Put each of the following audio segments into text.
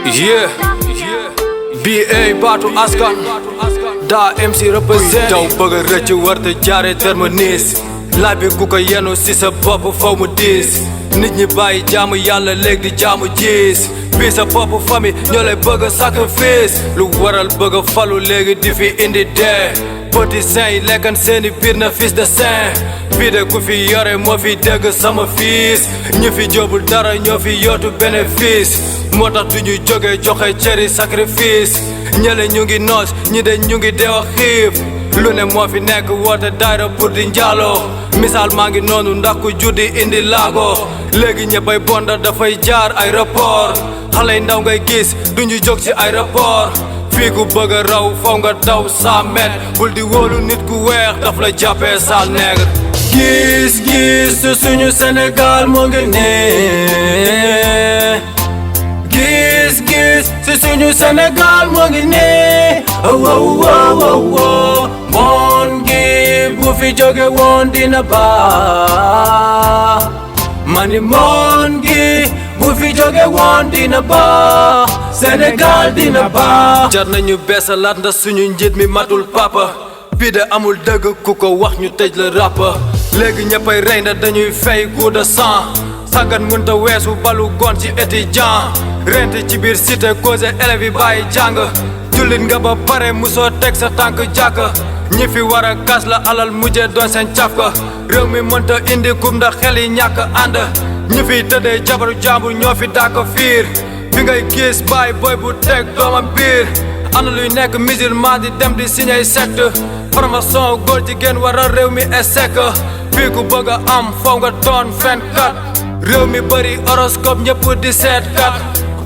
Yeah, BA baatu askan daa MC represent daw bëgg a rëcc warta jaare terminus laaj bi ku ko yenu si sa bopp faw mu diis nit ñi bàyyi jaamu yàlla léegi di jaamu jiis bii sa bopp famille ñoo lay bëgg a sacrifice lu waral bëgg a falu léegi di fi indi dee politiciens yi lekkan seeni biir na fils de saint fii de ku fi yore moo fi dégg sama fiis ñi fi jóobul dara ñoo fi yootu bénéfice moo tax du ñu jóge joxe cëri sacrifice ñële ñu ngi noos ñi de ñu ngi deew xiif lu ne moo fi nekk woote daayra pour di njaaloo misaal maa ngi noonu ndax ku juddi indi laago léegi ñëppay bonda dafay jaar aéroport xale ndaw ngay gis duñu jóg ci aéroport fii ku bëgg a raw faw nga daw 100 mètres bul di wóolu nit ku weex daf la jàppee sale nègre gis suñu Sénégal moo ngi nee gis si suñu Sénégal moo ngi nee moon gi bu fi jóge woon dina baax mani moon gi bu fi jóge woon dina baax Sénégal dina baax jar nañu beesalaat ndax suñu njiit mi matul papa bii de amul dëgg ku ko wax ñu tëj la ràpp léegi ñëppay rey na dañuy fay coup de sang sàggan mënta weesu balu gon ci étudiant rent ci biir cité causé élèves yi bàyyi jàng jullit nga ba pare musoo teg sa tànk jàkk ñi fi war a gas la alal mujjee doon seen cafka réew mi mënta indi kum ndax xel yi ñàkk ànd ñi fiy tëddee jabaru jàmbur ñoo fi dàkk fiir fi ngay gis baay boy bu teg doomam biir ana luy nekk musulman di dem di signé secte formation góor jigéen war a réew mi échec fii ku bëgg a am faw nga doon fenkat réew mi bëri horoscope ñëpp di seetkat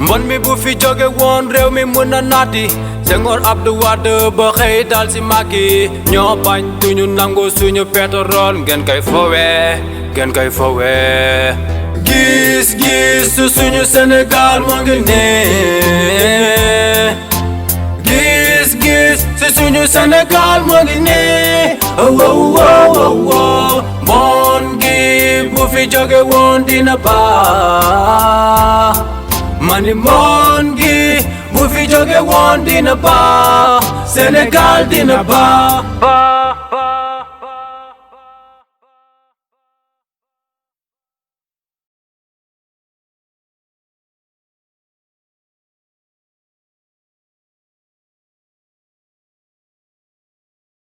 mbon mi bu fi jóge woon réew mi mën na naati Senghor Abdou Wade ba xëy dal si Macky ñoo bañ duñu nangu suñu pétrole ngeen koy fowee gis suñu Sénégal moo ngi nee gis si suñu Sénégal moo ngi nee moon gi bu fi jóge woon dina baax mani moon gi bu fi jóge woon dina baax Sénégal dina baax